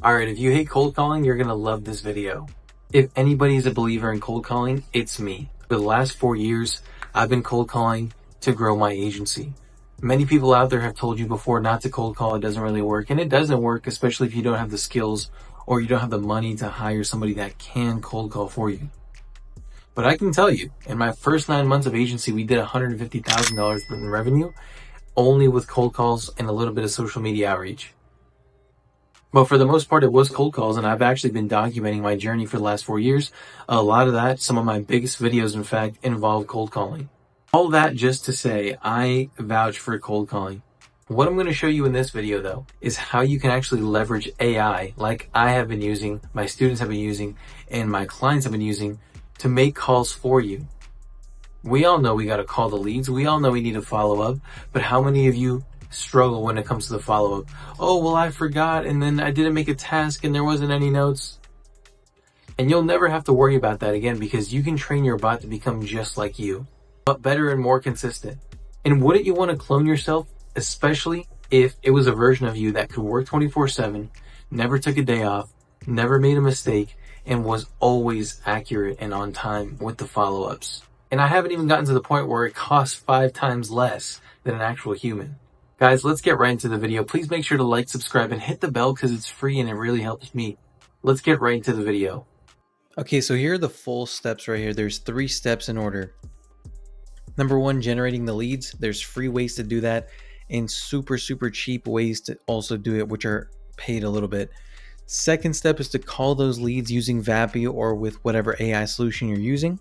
Alright, if you hate cold calling, you're gonna love this video. If anybody is a believer in cold calling, it's me. For the last 4 years, I've been cold calling to grow my agency. Many people out there have told you before not to cold call, it doesn't really work, and it doesn't work, especially if you don't have the skills or you don't have the money to hire somebody that can cold call for you. But I can tell you, in my first 9 months of agency, we did $150,000 in revenue only with cold calls and a little bit of social media outreach. But for the most part, it was cold calls, and I've actually been documenting my journey for the last 4 years. A lot of that, some of my biggest videos, in fact, involve cold calling. All that just to say, I vouch for cold calling. What I'm going to show you in this video, though, is how you can actually leverage AI like I have been using, my students have been using, and my clients have been using to make calls for you. We all know we got to call the leads. We all know we need to follow up. But how many of you struggle when it comes to the follow-up? Oh, well, I forgot, and then I didn't make a task and there wasn't any notes. And you'll never have to worry about that again, because you can train your bot to become just like you, but better and more consistent. And wouldn't you want to clone yourself, especially if it was a version of you that could work 24/7, never took a day off, never made a mistake, and was always accurate and on time with the follow-ups? And I haven't even gotten to the point where it costs 5 times less than an actual human. Guys, let's get right into the video. Please make sure to like, subscribe, and hit the bell because it's free and it really helps me. Let's get right into the video. Okay, so here are the full steps right here. There's 3 steps in order. Number 1, generating the leads. There's free ways to do that and super cheap ways to also do it, which are paid a little bit. Second step is to call those leads using Vappy or with whatever AI solution you're using.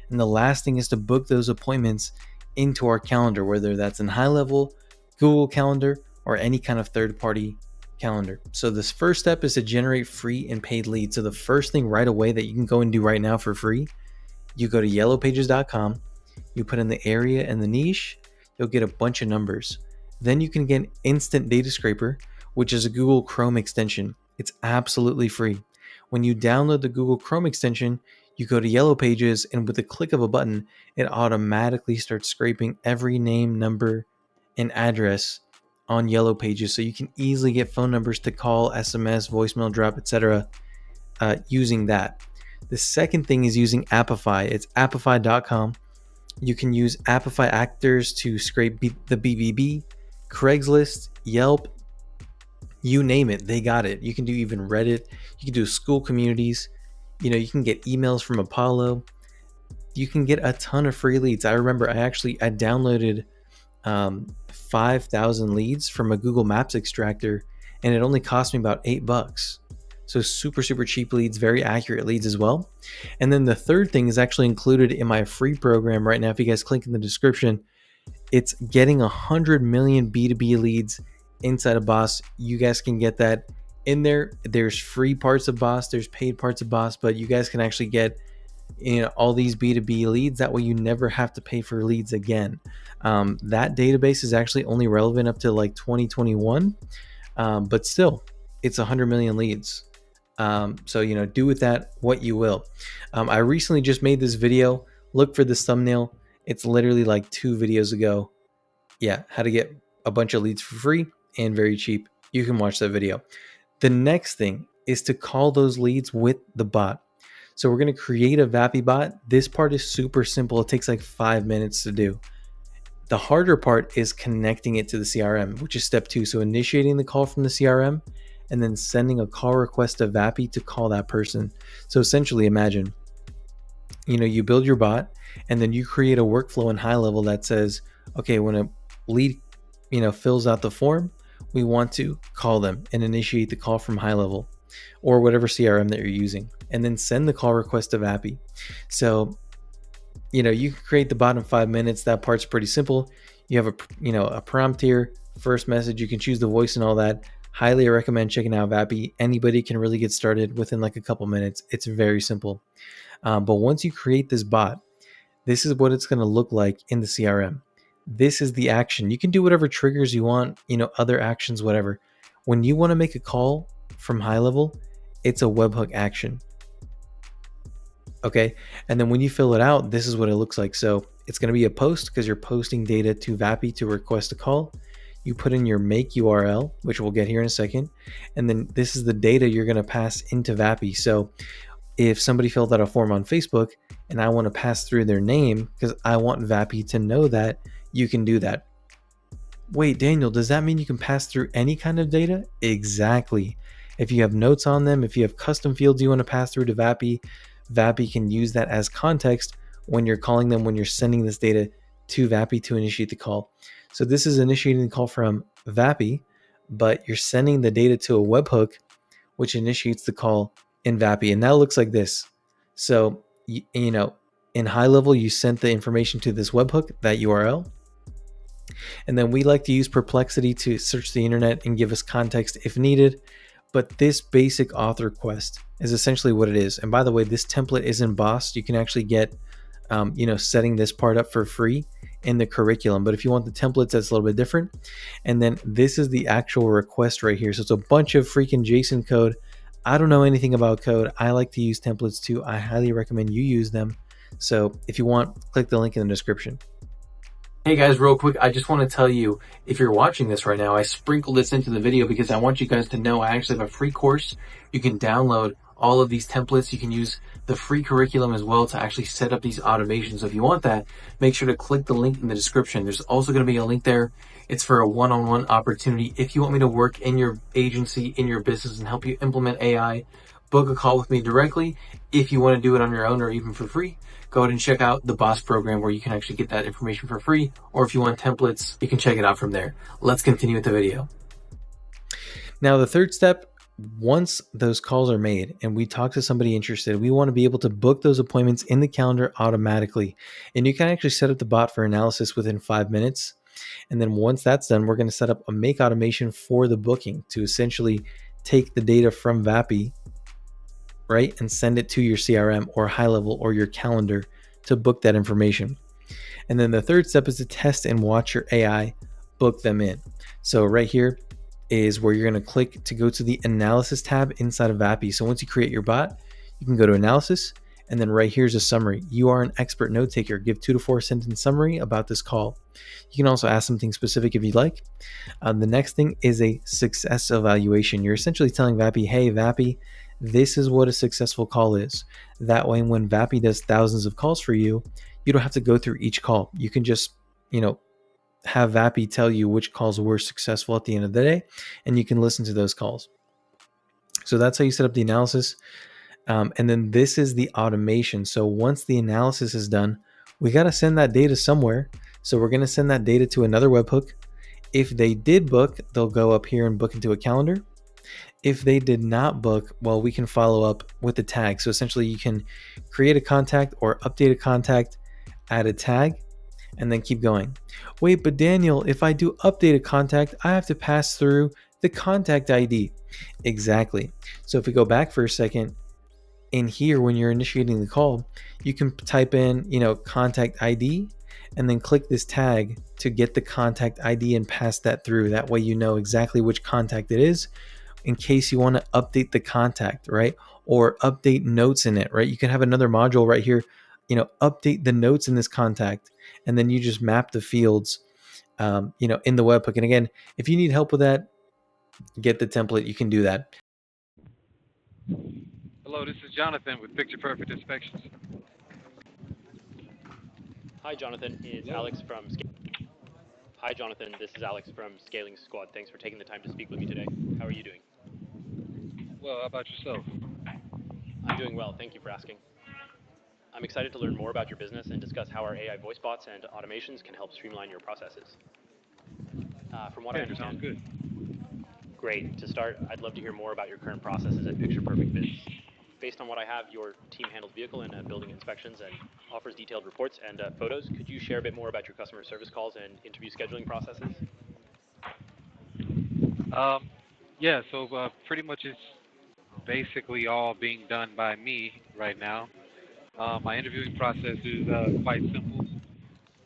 And the last thing is to book those appointments into our calendar, whether that's in high level, Google Calendar, or any kind of third-party calendar. So this first step is to generate free and paid leads. So the first thing right away that you can go and do right now for free, you go to yellowpages.com, you put in the area and the niche, you'll get a bunch of numbers. Then you can get Instant Data Scraper, which is a Google Chrome extension. It's absolutely free. When you download the Google Chrome extension, you go to Yellow Pages, and with the click of a button, it automatically starts scraping every name, number, and address on Yellow Pages, so you can easily get phone numbers to call, SMS, voicemail drop, etc. Using that. The second thing is using Appify. It's appify.com. You can use Appify Actors to scrape the BBB, Craigslist, Yelp, you name it, they got it. You can do even Reddit. You can do school communities. You can get emails from Apollo. You can get a ton of free leads. I remember I downloaded 5,000 leads from a Google Maps extractor, and it only cost me about $8. So super cheap leads, very accurate leads as well. And then the third thing is actually included in my free program right now. If you guys click in the description, it's getting 100 million B2B leads inside of Boss. You guys can get that in there. There's free parts of Boss, there's paid parts of Boss, but you guys can actually get all these B2B leads. That way you never have to pay for leads again. That database is actually only relevant up to like 2021, but still it's 100 million leads. So do with that what you will. I recently just made this video. Look for this thumbnail. It's literally like 2 videos ago. Yeah, how to get a bunch of leads for free and very cheap. You can watch that video. The next thing is to call those leads with the bot. So we're going to create a Vappy bot. This part is super simple. It takes like 5 minutes to do. The harder part is connecting it to the CRM, which is step 2. So initiating the call from the CRM and then sending a call request to Vappy to call that person. So essentially imagine, you build your bot and then you create a workflow in high level that says, okay, when a lead, fills out the form, we want to call them and initiate the call from high level or whatever CRM that you're using, and then send the call request to Vappy. So, you can create the bot in 5 minutes. That part's pretty simple. You have a prompt here, first message, you can choose the voice and all that. Highly recommend checking out Vappy. Anybody can really get started within like a couple minutes. It's very simple. But once you create this bot, this is what it's going to look like in the CRM. This is the action. You can do whatever triggers you want, other actions, whatever. When you want to make a call from high level, it's a webhook action. Okay. And then when you fill it out, this is what it looks like. So it's going to be a post because you're posting data to Vappy to request a call. you put in your make URL, which we'll get here in a second, and then this is the data you're going to pass into Vappy. So if somebody filled out a form on Facebook and I want to pass through their name because I want Vappy to know that, you can do that. Wait, Daniel, does that mean you can pass through any kind of data? Exactly. If you have notes on them, if you have custom fields you want to pass through to Vappy, Vappy can use that as context when you're calling them, when you're sending this data to Vappy to initiate the call. So this is initiating the call from Vappy, but you're sending the data to a webhook, which initiates the call in Vappy. And that looks like this. So, in high level, you sent the information to this webhook, that URL. And then we like to use Perplexity to search the internet and give us context if needed. But this basic auth request is essentially what it is. And by the way, this template is embossed. You can actually get, setting this part up for free in the curriculum. But if you want the templates, that's a little bit different. And then this is the actual request right here. So it's a bunch of freaking JSON code. I don't know anything about code. I like to use templates too. I highly recommend you use them. So if you want, click the link in the description. Hey guys, real quick, I just want to tell you, if you're watching this right now, I sprinkled this into the video because I want you guys to know I actually have a free course. You can download all of these templates. You can use the free curriculum as well to actually set up these automations. So if you want that, make sure to click the link in the description. There's also going to be a link there. It's for a one-on-one opportunity. If you want me to work in your agency, in your business, and help you implement AI, book a call with me directly. If you want to do it on your own or even for free, go ahead and check out the Boss program where you can actually get that information for free. Or if you want templates, you can check it out from there. Let's continue with the video. Now, the third step, once those calls are made and we talk to somebody interested, we want to be able to book those appointments in the calendar automatically. And you can actually set up the bot for analysis within 5 minutes. And then once that's done, we're going to set up a make automation for the booking to essentially take the data from Vappy, right, and send it to your CRM or high level or your calendar to book that information. And then the third step is to test and watch your AI book them in. So right here is where you're going to click to go to the analysis tab inside of Vappy. So once you create your bot, you can go to analysis, and then right here's a summary. You are an expert note taker. Give 2 to 4 sentence summary about this call. You can also ask something specific if you'd like. The next thing is a success evaluation. You're essentially telling Vappy, hey, Vappy, this is what a successful call is. That way, when Vappy does thousands of calls for you, you don't have to go through each call. You can just, have Vappy tell you which calls were successful at the end of the day, and you can listen to those calls. So that's how you set up the analysis. And then this is the automation. So once the analysis is done, we got to send that data somewhere. So we're going to send that data to another webhook. If they did book, they'll go up here and book into a calendar. If they did not book, well, we can follow up with the tag. So essentially you can create a contact or update a contact, add a tag, and then keep going. Wait, but Daniel, if I do update a contact, I have to pass through the contact ID. Exactly. So if we go back for a second, in here, when you're initiating the call, you can type in, contact ID, and then click this tag to get the contact ID and pass that through. That way you know exactly which contact it is in case you want to update the contact, right? Or update notes in it, right? You can have another module right here, update the notes in this contact, and then you just map the fields, in the webhook. And again, if you need help with that, get the template. You can do that. Hello, this is Jonathan with Picture Perfect Inspections. Hi, Jonathan. It's Alex from. Hi, Jonathan. This is Alex from Scaling Squad. Thanks for taking the time to speak with me today. How are you doing? Well, how about yourself? I'm doing well. Thank you for asking. I'm excited to learn more about your business and discuss how our AI voice bots and automations can help streamline your processes. From what I understand, sounds good. Great. To start, I'd love to hear more about your current processes at Picture Perfect Bids. Based on what I have, your team handles vehicle and building inspections and offers detailed reports and photos. Could you share a bit more about your customer service calls and interview scheduling processes? Yeah, so pretty much it's basically all being done by me right now. My interviewing process is quite simple.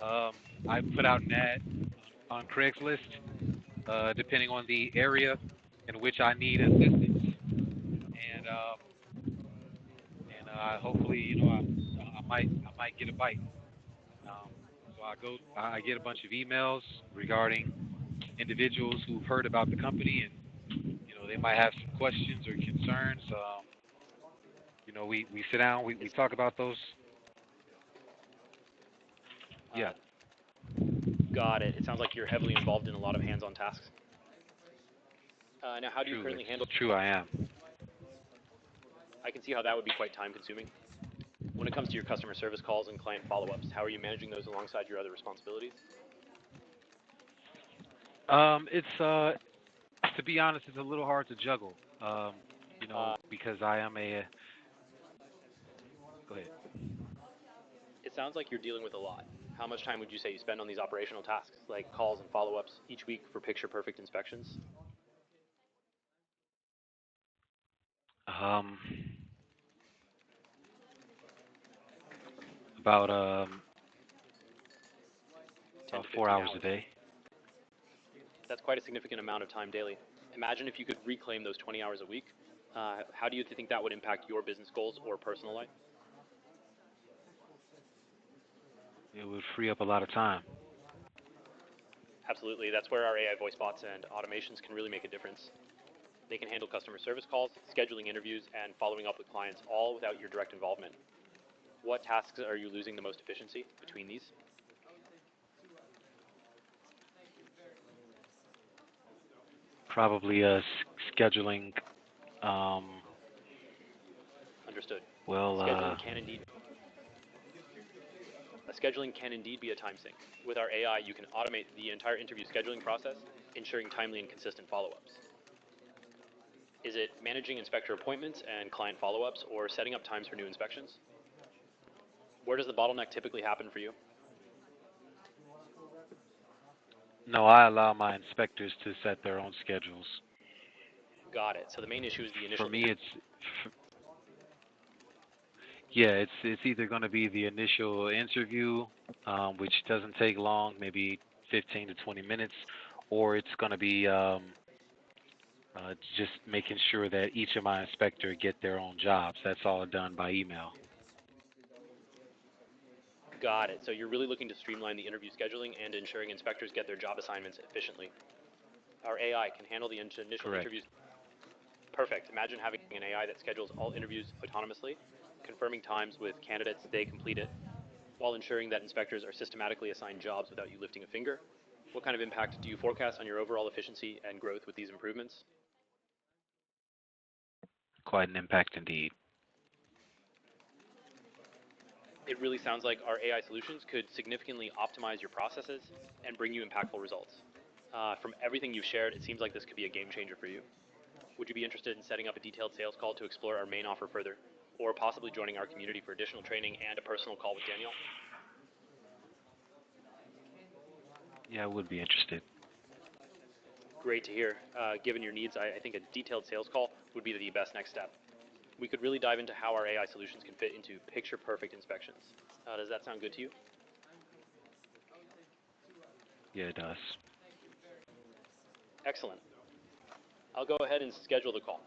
I put out an ad on Craigslist, depending on the area in which I need assistance, and hopefully, I might get a bite. So I get a bunch of emails regarding individuals who've heard about the company and they might have some questions or concerns. We sit down, we It's talk about those. uh, Yeah, got it. It sounds like you're heavily involved in a lot of hands-on tasks. Now, how do you true. currently handle? It's true. I am. I can see how that would be quite time-consuming. When it comes to your customer service calls and client follow-ups, how are you managing those alongside your other responsibilities? It's to be honest, it's a little hard to juggle. Uh, Because I am a. Go ahead. it sounds like you're dealing with a lot. How much time would you say you spend on these operational tasks, like calls and follow-ups, each week for picture-perfect inspections? Um, about 10 to 4 15 hours a hours. day. That's quite a significant amount of time daily. Imagine if you could reclaim those 20 hours a week. How do you think that would impact your business goals or personal life? It would free up a lot of time. Absolutely. That's where our AI voice bots and automations can really make a difference. They can handle customer service calls, scheduling interviews, and following up with clients, all without your direct involvement. What tasks are you losing the most efficiency between these? Probably scheduling. Um, Understood. well, Scheduling can indeed Scheduling can indeed be a time sink. With our AI, you can automate the entire interview scheduling process, ensuring timely and consistent follow-ups. Is it managing inspector appointments and client follow-ups, or setting up times for new inspections? Where does the bottleneck typically happen for you? no, I allow my inspectors to set their own schedules. Got it. So the main issue is the For initial me, yeah, it's either going to be the initial interview, which doesn't take long, maybe 15 to 20 minutes, or it's going to be just making sure that each of my inspector get their own jobs. That's all done by email. Got it. So you're really looking to streamline the interview scheduling and ensuring inspectors get their job assignments efficiently. Our AI can handle the initial Correct. interviews. Perfect. Imagine having an AI that schedules all interviews autonomously, confirming times with candidates they completed, while ensuring that inspectors are systematically assigned jobs without you lifting a finger. What kind of impact do you forecast on your overall efficiency and growth with these improvements? Quite an impact indeed. It really sounds like our AI solutions could significantly optimize your processes and bring you impactful results. From everything you've shared, it seems like this could be a game changer for you. Would you be interested in setting up a detailed sales call to explore our main offer further, or possibly joining our community for additional training and a personal call with Daniel? Yeah, I would be interested. Great to hear. Given your needs, I think a detailed sales call would be the best next step. We could really dive into how our AI solutions can fit into picture-perfect inspections. Does that sound good to you? Yeah, it does. Excellent. I'll go ahead and schedule the call.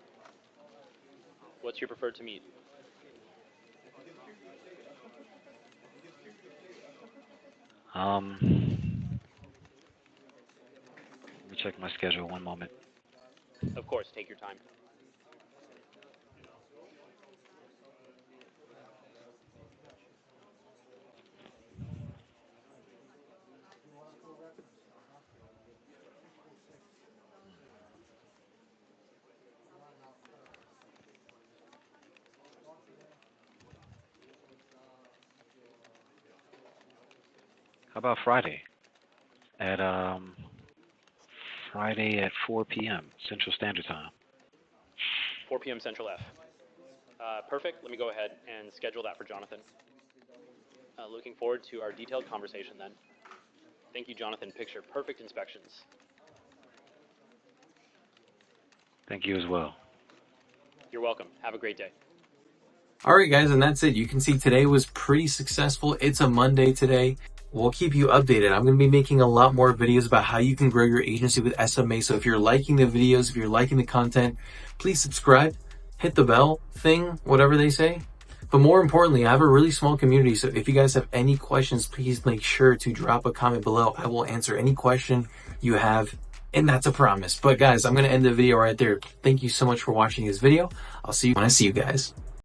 What's your preferred to meet? Let me check my schedule one moment. Of course, take your time. How about At Friday at 4 p.m. Central Standard Time. 4 p.m. Central F. Perfect. Let me go ahead and schedule that for Jonathan. Looking forward to our detailed conversation then. Thank you, Jonathan. Picture perfect inspections. Thank you as well. You're welcome. Have a great day. Alright guys, and that's it. You can see today was pretty successful. It's a Monday today. We'll keep you updated. I'm going to be making a lot more videos about how you can grow your agency with SMA. So if you're liking the videos, if you're liking the content, please subscribe, hit the bell thing, whatever they say. But more importantly, I have a really small community. So if you guys have any questions, please make sure to drop a comment below. I will answer any question you have And that's a promise. But guys, I'm going to end the video right there. Thank you so much for watching this video. I'll see you when I see you guys.